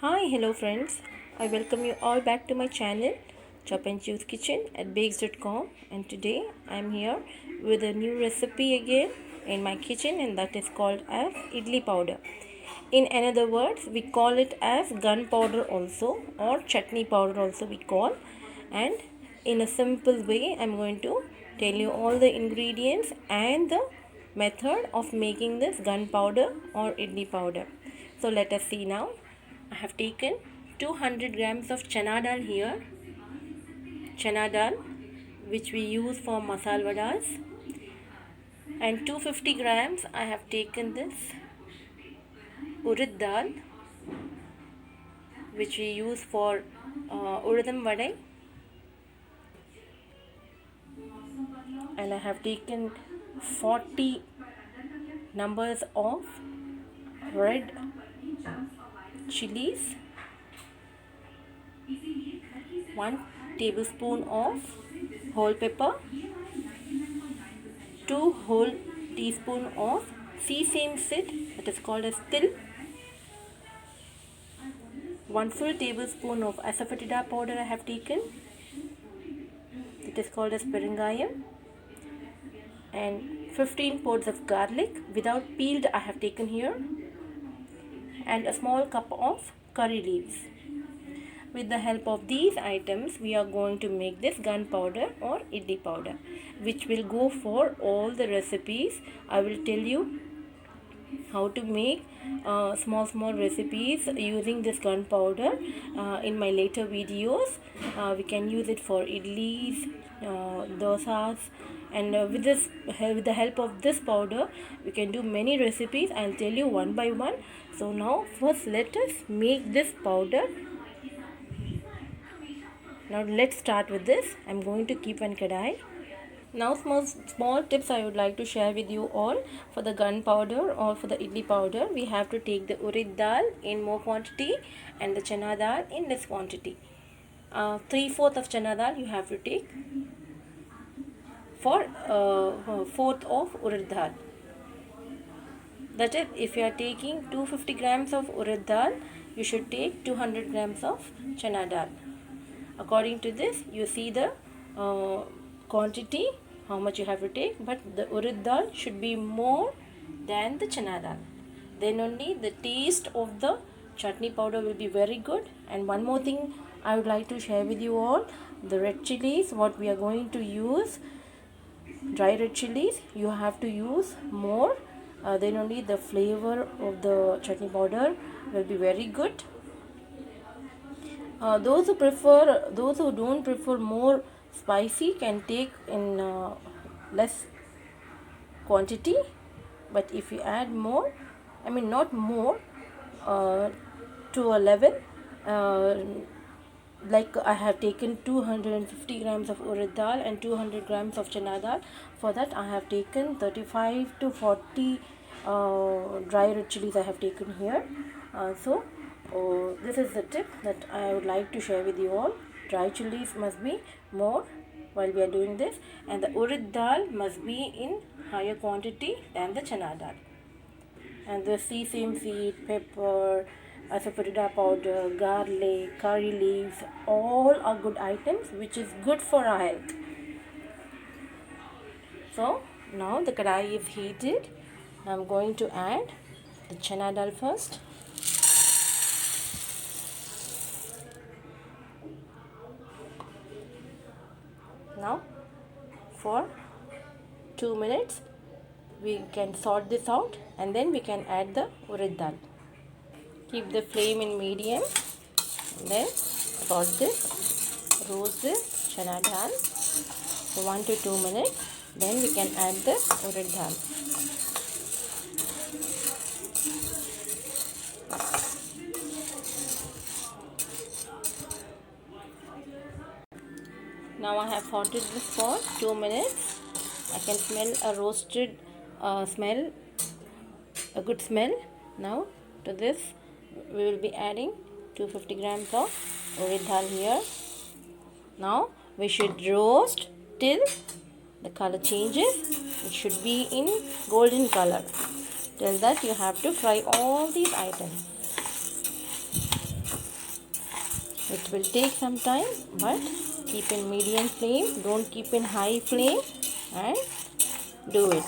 Hi, hello friends. I welcome you all back to my channel Chop and Choose Kitchen at bakes.com, and today I am here with a new recipe again in my kitchen, and that is called as idli powder. In another words, we call it as gunpowder also, or chutney powder also we call. And in a simple way, I'm going to tell you all the ingredients and the method of making this gunpowder or idli powder. So let us see now. I have taken 200 grams of chana dal here, chana dal which we use for masala vadas, and 250 grams I have taken this urad dal which we use for uradam vadai, and I have taken 40 numbers of red chilies, 1 tablespoon of whole pepper, 2 whole teaspoon of sesame seed, that is called as til, 1 full tablespoon of asafoetida powder I have taken, it is called as perungayam, and 15 pods of garlic without peeled I have taken here, and a small cup of curry leaves. With the help of these items, we are going to make this gunpowder or idli powder, which will go for all the recipes. I will tell you how to make small recipes using this gunpowder in my later videos. We can use it for idlis, dosas, and with the help of this powder we can do many recipes. I'll tell you one by one. So now first let us make this powder. Now let's start with this. I'm going to keep one kadai. Now small tips I would like to share with you all. For the gunpowder or for the idli powder, we have to take the urad dal in more quantity and the chana dal in less quantity. 3/4 of chana dal you have to take for 1/4 of urad dal. That is, if you are taking 250 grams of urad dal, you should take 200 grams of chana dal. According to this, you see the quantity, how much you have to take, but the urad dal should be more than the chana dal. Then only the taste of the chutney powder will be very good. And one more thing I would like to share with you all, the red chilies, what we are going to use, dry red chilies, you have to use more. Then only the flavor of the chutney powder will be very good. Those who don't prefer more spicy can take in less quantity, but if you add more, I mean not more, to a level, like I have taken 250 grams of urad dal and 200 grams of chana dal. For that I have taken 35 to 40 dry red chilies I have taken here. This is the tip that I would like to share with you all. Dry chilies must be more while we are doing this, and the urad dal must be in higher quantity than the chana dal. And the sesame seed, pepper, asafoetida powder, garlic, curry leaves, all are good items which is good for our health. So now the kadai is heated. I'm going to add the chana dal first. Now for 2 minutes we can sort this out, and then we can add the urad dal. Keep the flame in medium, and then sort this, roast this chana dal for 1 to 2 minutes. Then we can add the urad dal. Now I have sorted this for 2 minutes. I can smell a roasted a good smell. Now to this we will be adding 250 grams of urad dal here. Now we should roast till the color changes. It should be in golden color. Till that you have to fry all these items. It will take some time, but keep in medium flame, don't keep in high flame, and do it.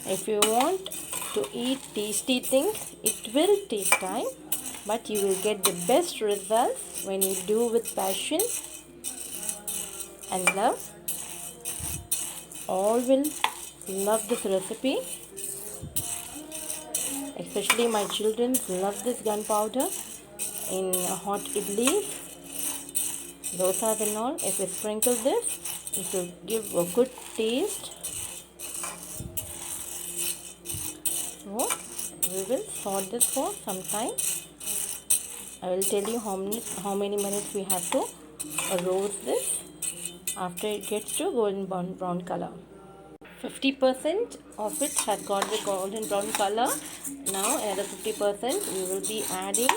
If you want to eat tasty things, it will take time, but you will get the best results when you do with passion and love. All will love this recipe, especially my children love this gunpowder in hot idlis, dosas and all. If we sprinkle this, it will give a good taste. So we will salt this for some time. I will tell you how many minutes we have to roast this after it gets to golden brown color. 50% of it has got the golden brown color. Now another 50% we will be adding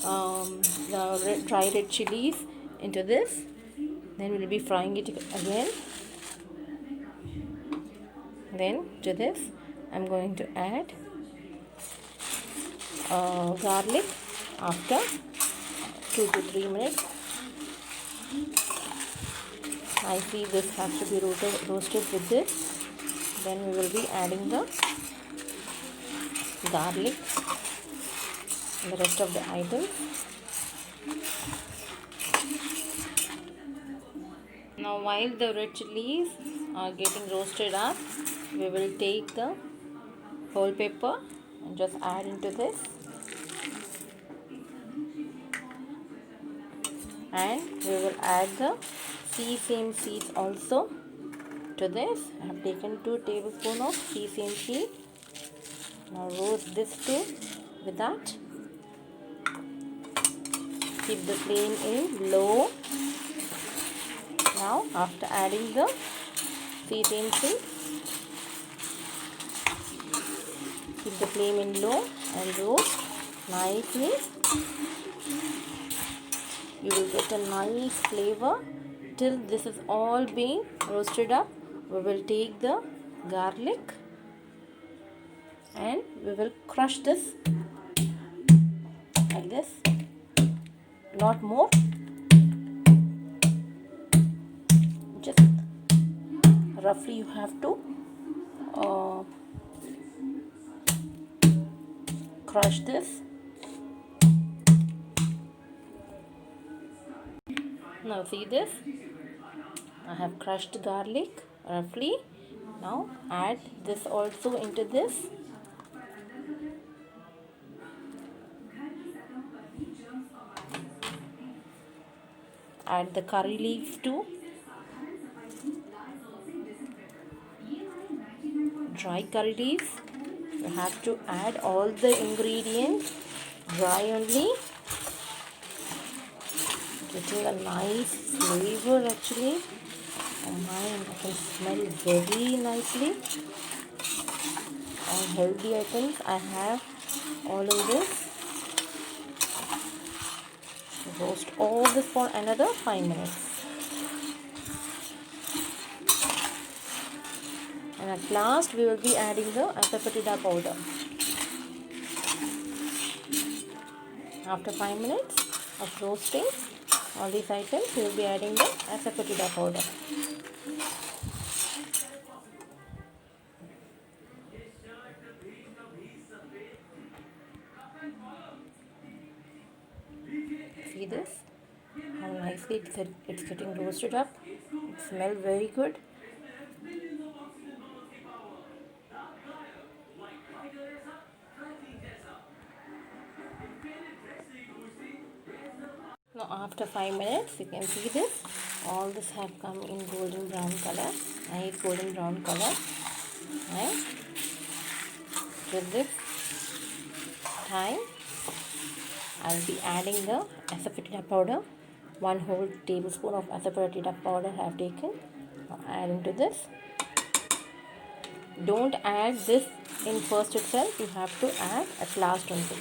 the dry red chilies into this. Then we will be frying it again. Then to this I'm going to add garlic after 2 to 3 minutes. I see this has to be roasted with this. Then we will be adding the garlic and the rest of the items. Now while the red chilies are getting roasted up, we will take the whole pepper and just add into this. And we will add the sesame seeds also to this. I have taken 2 tablespoons of sesame seed. Now roast this too with that. Keep the flame in low. Now after adding the sesame seed, keep the flame in low and roast nicely. You will get a nice flavor. Till this is all being roasted up, we will take the garlic and we will crush this like this, not more, just roughly you have to crush this. Now see this, I have crushed garlic roughly. Now add this also into this. Add the curry leaves too. Dry curry leaves. You have to add all the ingredients dry only. Getting a nice flavor actually. Oh my, I can smell very nicely. All healthy items I have all in this. Roast all this for another 5 minutes. And at last we will be adding the asafoetida powder. After 5 minutes of roasting all these items, we will be adding the asafoetida powder. See this? How nicely it's getting roasted up. It smells very good. Now after 5 minutes, you can see this. All this have come in golden brown color. Nice golden brown color. And with this time, I will be adding the asafoetida powder. 1 whole tablespoon of asafoetida powder I have taken. Now add into this. Don't add this in first itself. You have to add at last only.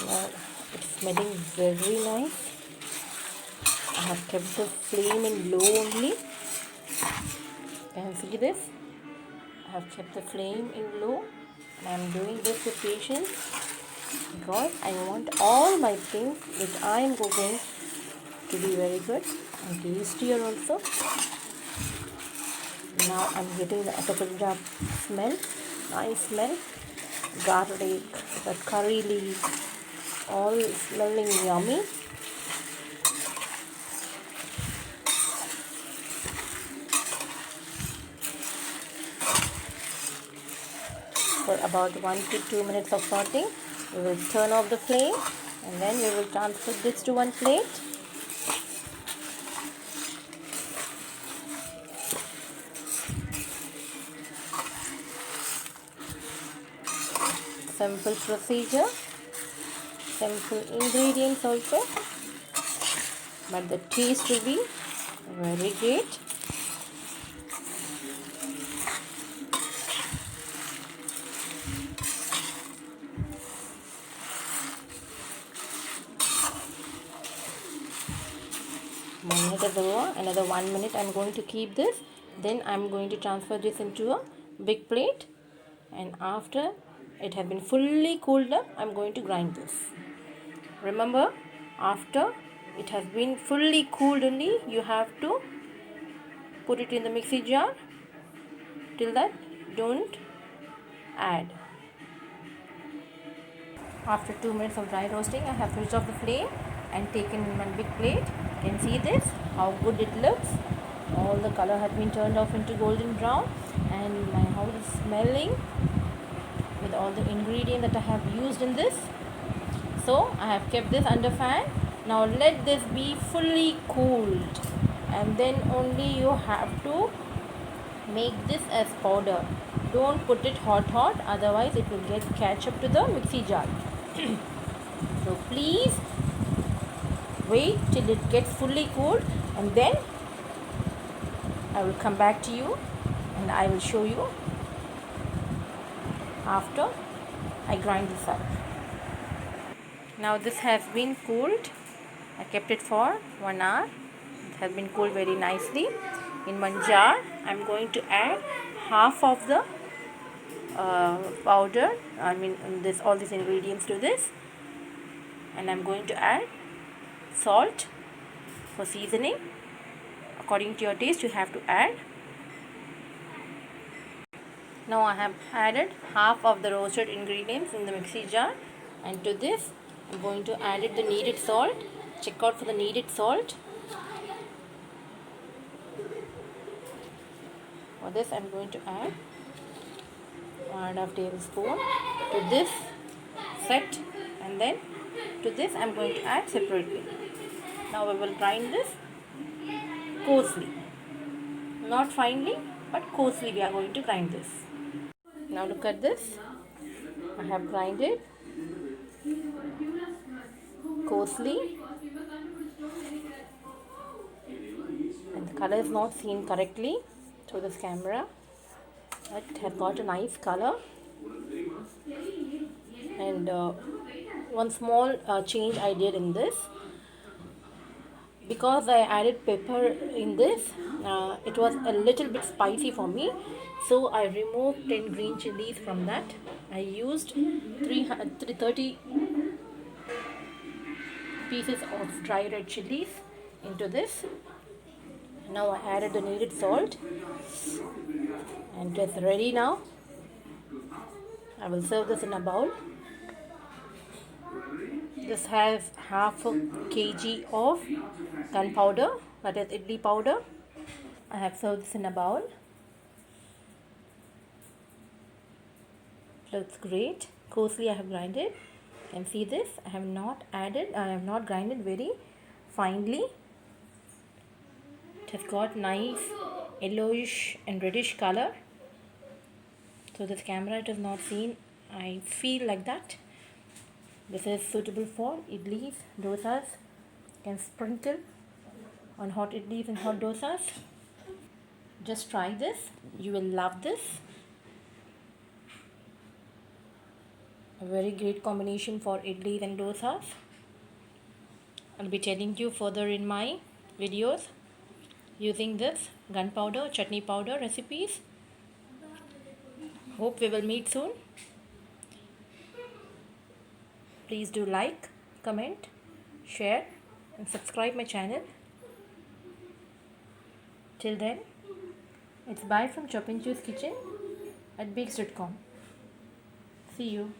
Now it's smelling very nice. I have kept the flame in low only. You can see this. I have kept the flame in low. And I am doing this with patience. because I want all my things which I am cooking to be very good and tastier also. Now I'm getting the asafoetida smell, nice smell, garlic, the curry leaf, all smelling yummy. For about 1 to 2 minutes of sauteing, we will turn off the flame and then we will transfer this to one plate. Simple procedure, simple ingredients also, but the taste will be very great. One minute is over, another 1 minute I'm going to keep this, then I'm going to transfer this into a big plate, and after it has been fully cooled up, I'm going to grind this. Remember, after it has been fully cooled only, you have to put it in the mixie jar. Till that, don't add. After 2 minutes of dry roasting, I have switched off the flame and taken in one big plate. You can see this, how good it looks. All the color has been turned off into golden brown, and my house is smelling with all the ingredients that I have used in this. So I have kept this under fan. Now let this be fully cooled, and then only you have to make this as powder. Don't put it hot, otherwise it will get catch up to the mixie jar. So please wait till it gets fully cooled, and then I will come back to you and I will show you after I grind this up. Now this has been cooled. I kept it for 1 hour. It has been cooled very nicely. In one jar, I'm going to add half of the powder. All these ingredients to this, and I'm going to add salt for seasoning. According to your taste, you have to add. Now I have added half of the roasted ingredients in the mixie jar, and to this I'm going to add the needed salt. Check out for the needed salt. For this I'm going to add 1.5 tablespoon to this set, and then to this I'm going to add separately. Now we will grind this coarsely, not finely but coarsely we are going to grind this. Now look at this, I have grinded coarsely, and the color is not seen correctly through this camera, but it has got a nice color. And one small change I did in this, because I added pepper in this, it was a little bit spicy for me, so I removed 10 green chilies from that. I used 330 pieces of dry red chilies into this. Now I added the needed salt, and it's ready now. I will serve this in a bowl. This has half a kg of gunpowder, that is idli powder. I have served this in a bowl. Looks great. Coarsely I have grinded. You can see this. I have not grinded very finely. It has got nice yellowish and reddish color. So this camera it is not seen. I feel like that. This is suitable for idlis, dosas. You can sprinkle on hot idlis and hot dosas. Just try this. You will love this. A very great combination for idlis and dosas. I'll be telling you further in my videos using this gunpowder, chutney powder recipes. Hope we will meet soon. Please do like, comment, share and subscribe my channel. Till then, it's bye from Chop and Choose Kitchen at bakes.com. See you.